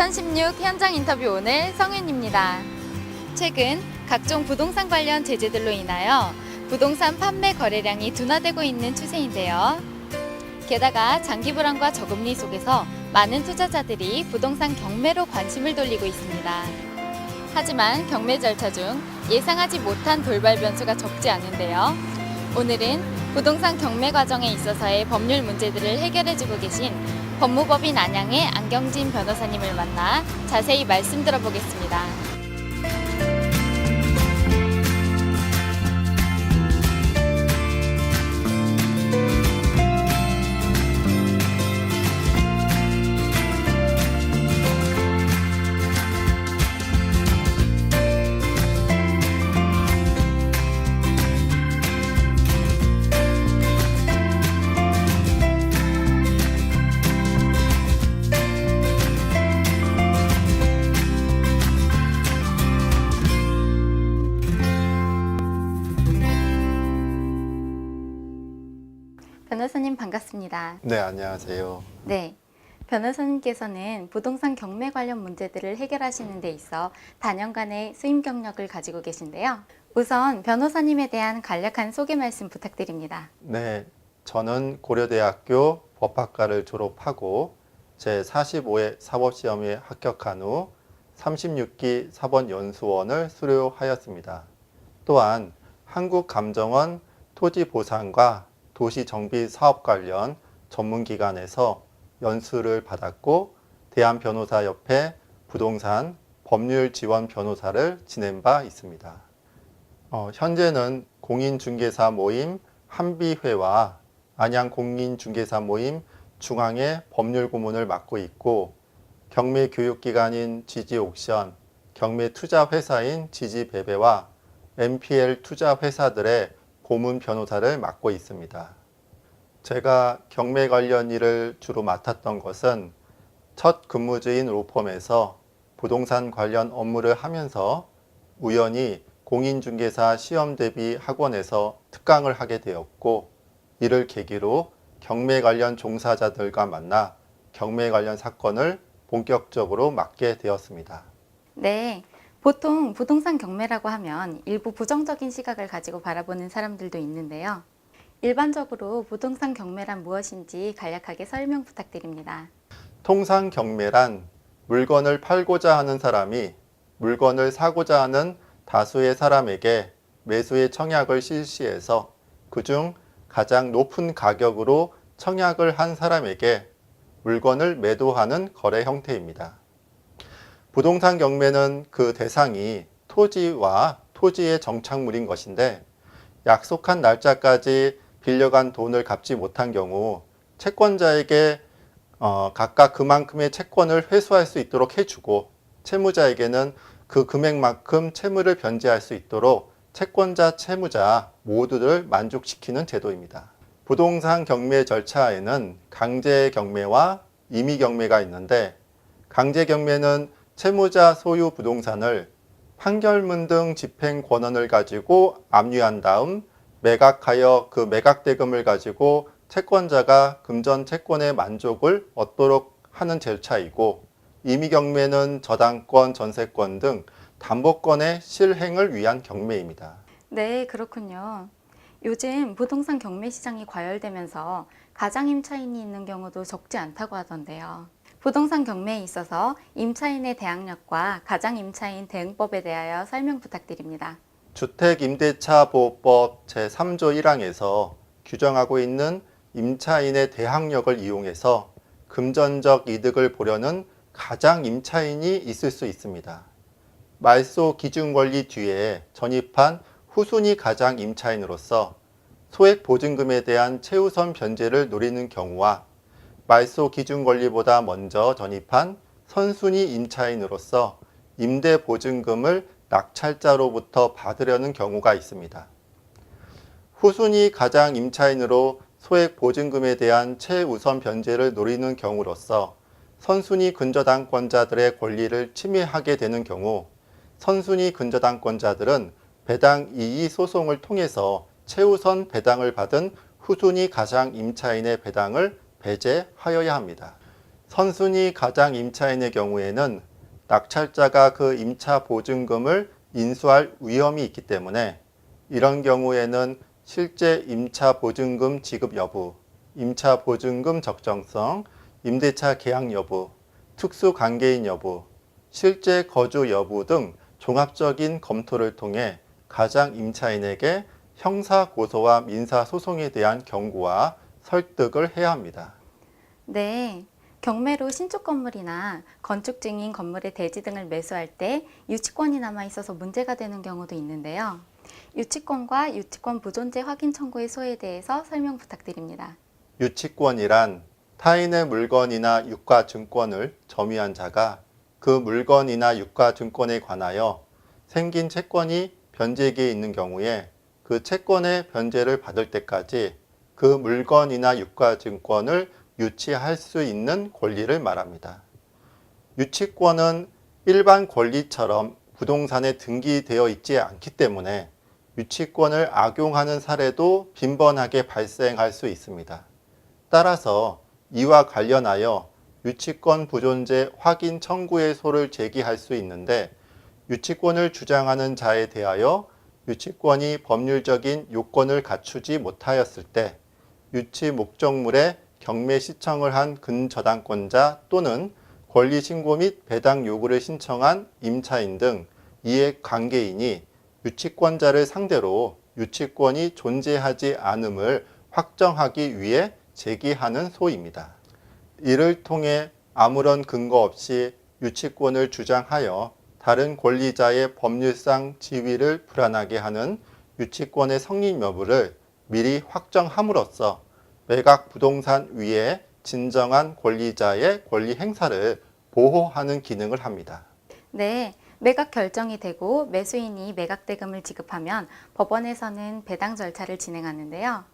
2016 현장 인터뷰 오늘 성윤입니다. 최근 각종 부동산 관련 제재들로 인하여 부동산 판매 거래량이 둔화되고 있는 추세인데요. 게다가 장기 불안과 저금리 속에서 많은 투자자들이 부동산 경매로 관심을 돌리고 있습니다. 하지만 경매 절차 중 예상하지 못한 돌발 변수가 적지 않은데요. 오늘은 부동산 경매 과정에 있어서의 법률 문제들을 해결해주고 계신 법무법인 안양의 안경진 변호사님을 만나 자세히 말씀 들어보겠습니다. 변호사님 반갑습니다. 네, 안녕하세요. 네, 변호사님께서는 부동산 경매 관련 문제들을 해결하시는 데 있어 다년간의 수임 경력을 가지고 계신데요. 우선 변호사님에 대한 간략한 소개 말씀 부탁드립니다. 네, 저는 고려대학교 법학과를 졸업하고 제45회 사법시험에 합격한 후 36기 사법연수원을 수료하였습니다. 또한 한국감정원 토지보상과 도시정비사업 관련 전문기관에서 연수를 받았고 대한변호사협회 부동산 법률지원 변호사를 지낸 바 있습니다. 현재는 공인중개사 모임 한비회와 안양공인중개사 모임 중앙의 법률고문을 맡고 있고 경매교육기관인 지지옥션, 경매투자회사인 지지배배와 MPL 투자회사들의 고문 변호사를 맡고 있습니다. 제가 경매 관련 일을 주로 맡았던 것은 첫 근무지인 로펌에서 부동산 관련 업무를 하면서 우연히 공인중개사 시험대비 학원에서 특강을 하게 되었고 이를 계기로 경매 관련 종사자들과 만나 경매 관련 사건을 본격적으로 맡게 되었습니다. 네, 보통 부동산 경매라고 하면 일부 부정적인 시각을 가지고 바라보는 사람들도 있는데요. 일반적으로 부동산 경매란 무엇인지 간략하게 설명 부탁드립니다. 통상 경매란 물건을 팔고자 하는 사람이 물건을 사고자 하는 다수의 사람에게 매수의 청약을 실시해서 그중 가장 높은 가격으로 청약을 한 사람에게 물건을 매도하는 거래 형태입니다. 부동산 경매는 그 대상이 토지와 토지의 정착물인 것인데 약속한 날짜까지 빌려간 돈을 갚지 못한 경우 채권자에게 각각 그만큼의 채권을 회수할 수 있도록 해주고 채무자에게는 그 금액만큼 채무를 변제할 수 있도록 채권자, 채무자 모두를 만족시키는 제도입니다. 부동산 경매 절차에는 강제 경매와 임의 경매가 있는데 강제 경매는 채무자 소유 부동산을 판결문 등 집행 권한을 가지고 압류한 다음 매각하여 그 매각 대금을 가지고 채권자가 금전 채권의 만족을 얻도록 하는 절차이고 임의 경매는 저당권, 전세권 등 담보권의 실행을 위한 경매입니다. 네, 그렇군요. 요즘 부동산 경매 시장이 과열되면서 가장 임차인이 있는 경우도 적지 않다고 하던데요. 부동산 경매에 있어서 임차인의 대항력과 가장 임차인 대응법에 대하여 설명 부탁드립니다. 주택임대차보호법 제3조 1항에서 규정하고 있는 임차인의 대항력을 이용해서 금전적 이득을 보려는 가장 임차인이 있을 수 있습니다. 말소 기준권리 뒤에 전입한 후순위 가장 임차인으로서 소액 보증금에 대한 최우선 변제를 노리는 경우와 말소 기준 권리보다 먼저 전입한 선순위 임차인으로서 임대 보증금을 낙찰자로부터 받으려는 경우가 있습니다. 후순위 가장 임차인으로 소액 보증금에 대한 최우선 변제를 노리는 경우로서 선순위 근저당권자들의 권리를 침해하게 되는 경우 선순위 근저당권자들은 배당 이의 소송을 통해서 최우선 배당을 받은 후순위 가장 임차인의 배당을 배제하여야 합니다. 선순위 가장 임차인의 경우에는 낙찰자가 그 임차 보증금을 인수할 위험이 있기 때문에 이런 경우에는 실제 임차 보증금 지급 여부, 임차 보증금 적정성, 임대차 계약 여부, 특수 관계인 여부, 실제 거주 여부 등 종합적인 검토를 통해 가장 임차인에게 형사 고소와 민사 소송에 대한 경고와 설득을 해야 합니다. 네. 경매로 신축 건물이나 건축 중인 건물의 대지 등을 매수할 때 유치권이 남아 있어서 문제가 되는 경우도 있는데요. 유치권과 유치권 부존재 확인 청구의 소에 대해서 설명 부탁드립니다. 유치권이란 타인의 물건이나 유가 증권을 점유한 자가 그 물건이나 유가 증권에 관하여 생긴 채권이 변제기에 있는 경우에 그 채권의 변제를 받을 때까지 그 물건이나 유가 증권을 유치할 수 있는 권리를 말합니다. 유치권은 일반 권리처럼 부동산에 등기되어 있지 않기 때문에 유치권을 악용하는 사례도 빈번하게 발생할 수 있습니다. 따라서 이와 관련하여 유치권 부존재 확인 청구의 소를 제기할 수 있는데 유치권을 주장하는 자에 대하여 유치권이 법률적인 요건을 갖추지 못하였을 때 유치 목적물의 경매 시청을 한 근저당권자 또는 권리신고 및 배당 요구를 신청한 임차인 등 이해관계인이 유치권자를 상대로 유치권이 존재하지 않음을 확정하기 위해 제기하는 소입니다. 이를 통해 아무런 근거 없이 유치권을 주장하여 다른 권리자의 법률상 지위를 불안하게 하는 유치권의 성립 여부를 미리 확정함으로써 매각 부동산 위에 진정한 권리자의 권리 행사를 보호하는 기능을 합니다. 네. 매각 결정이 되고 매수인이 매각 대금을 지급하면 법원에서는 배당 절차를 진행하는데요.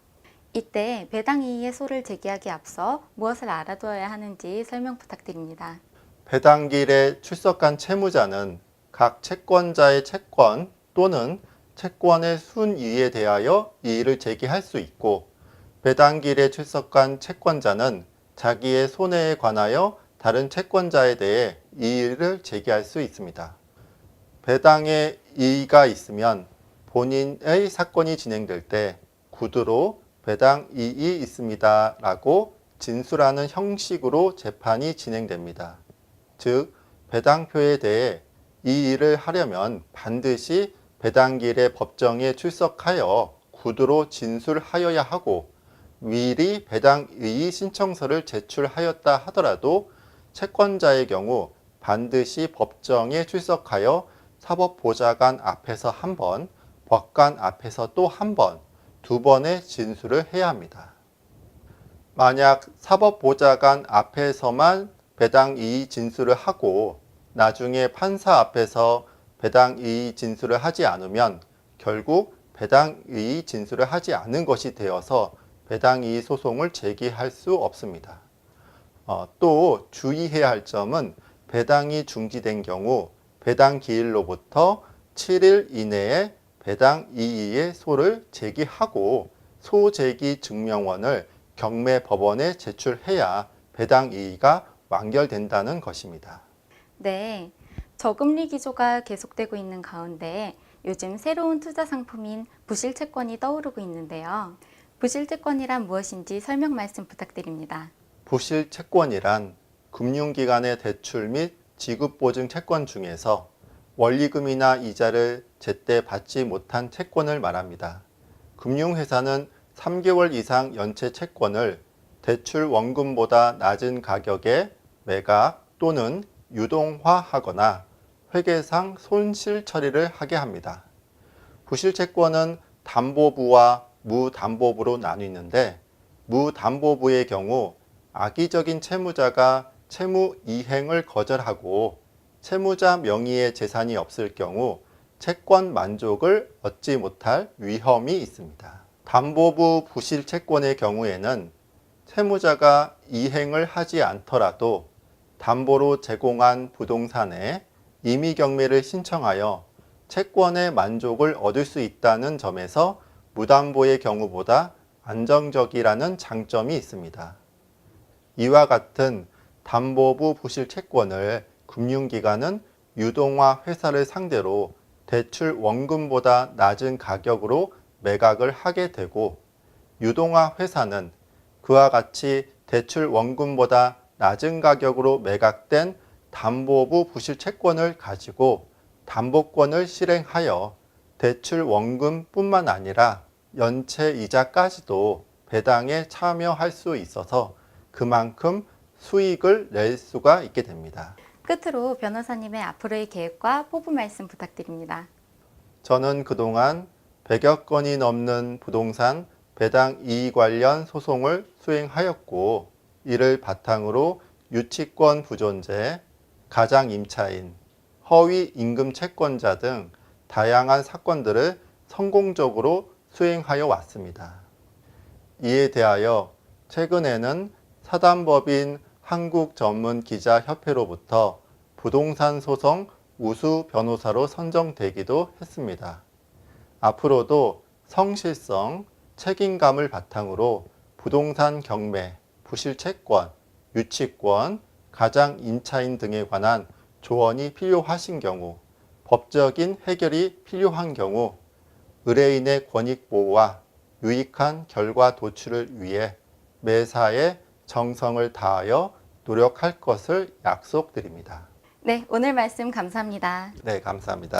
이때 배당 이의의 소를 제기하기에 앞서 무엇을 알아두어야 하는지 설명 부탁드립니다. 배당기일에 출석한 채무자는 각 채권자의 채권 또는 채권의 순이의에 대하여 이의를 제기할 수 있고 배당기일에 출석한 채권자는 자기의 손해에 관하여 다른 채권자에 대해 이의를 제기할 수 있습니다. 배당에 이의가 있으면 본인의 사건이 진행될 때 구두로 배당 이의 있습니다 라고 진술하는 형식으로 재판이 진행됩니다. 즉 배당표에 대해 이의를 하려면 반드시 배당기일에 법정에 출석하여 구두로 진술하여야 하고 미리 배당 이의 신청서를 제출하였다 하더라도 채권자의 경우 반드시 법정에 출석하여 사법보좌관 앞에서 한 번, 법관 앞에서 또 한 번, 두 번의 진술을 해야 합니다. 만약 사법보좌관 앞에서만 배당 이의 진술을 하고 나중에 판사 앞에서 배당 이의 진술을 하지 않으면 결국 배당 이의 진술을 하지 않은 것이 되어서 배당 이의 소송을 제기할 수 없습니다. 또 주의해야 할 점은 배당이 중지된 경우 배당 기일로부터 7일 이내에 배당 이의의 소를 제기하고 소제기 증명원을 경매법원에 제출해야 배당 이의가 완결된다는 것입니다. 네. 저금리 기조가 계속되고 있는 가운데 요즘 새로운 투자 상품인 부실채권이 떠오르고 있는데요. 부실채권이란 무엇인지 설명 말씀 부탁드립니다. 부실채권이란 금융기관의 대출 및 지급보증 채권 중에서 원리금이나 이자를 제때 받지 못한 채권을 말합니다. 금융회사는 3개월 이상 연체 채권을 대출 원금보다 낮은 가격에 매각 또는 유동화하거나 회계상 손실 처리를 하게 합니다. 부실채권은 담보부와 무담보부로 나뉘는데 무담보부의 경우 악의적인 채무자가 채무 이행을 거절하고 채무자 명의의 재산이 없을 경우 채권 만족을 얻지 못할 위험이 있습니다. 담보부 부실채권의 경우에는 채무자가 이행을 하지 않더라도 담보로 제공한 부동산에 임의경매를 신청하여 채권의 만족을 얻을 수 있다는 점에서 무담보의 경우보다 안정적이라는 장점이 있습니다. 이와 같은 담보부 부실 채권을 금융기관은 유동화 회사를 상대로 대출 원금보다 낮은 가격으로 매각을 하게 되고, 유동화 회사는 그와 같이 대출 원금보다 낮은 가격으로 매각된 담보부 부실 채권을 가지고 담보권을 실행하여 대출 원금뿐만 아니라 연체 이자까지도 배당에 참여할 수 있어서 그만큼 수익을 낼 수가 있게 됩니다. 끝으로 변호사님의 앞으로의 계획과 포부 말씀 부탁드립니다. 저는 그동안 100여 건이 넘는 부동산 배당 이의 관련 소송을 수행하였고, 이를 바탕으로 유치권 부존재, 가장 임차인, 허위 임금 채권자 등 다양한 사건들을 성공적으로 수행하여 왔습니다. 이에 대하여 최근에는 사단법인 한국전문기자협회로부터 부동산 소송 우수 변호사로 선정되기도 했습니다. 앞으로도 성실성, 책임감을 바탕으로 부동산 경매, 부실채권, 유치권, 가장 임차인 등에 관한 조언이 필요하신 경우, 법적인 해결이 필요한 경우 의뢰인의 권익 보호와 유익한 결과 도출을 위해 매사에 정성을 다하여 노력할 것을 약속드립니다. 네, 오늘 말씀 감사합니다. 네, 감사합니다.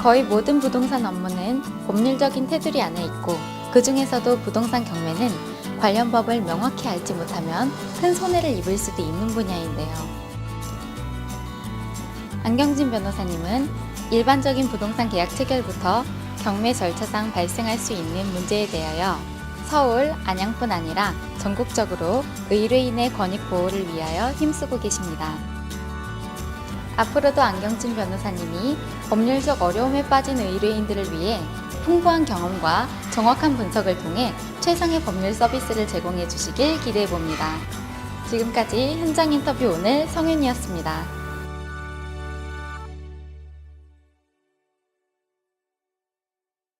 거의 모든 부동산 업무는 법률적인 테두리 안에 있고, 그 중에서도 부동산 경매는 관련 법을 명확히 알지 못하면 큰 손해를 입을 수도 있는 분야인데요. 안경진 변호사님은 일반적인 부동산 계약 체결부터 경매 절차상 발생할 수 있는 문제에 대하여 서울, 안양뿐 아니라 전국적으로 의뢰인의 권익 보호를 위하여 힘쓰고 계십니다. 앞으로도 안경진 변호사님이 법률적 어려움에 빠진 의뢰인들을 위해 풍부한 경험과 정확한 분석을 통해 최상의 법률 서비스를 제공해 주시길 기대해 봅니다. 지금까지 현장 인터뷰 오늘 성윤이었습니다.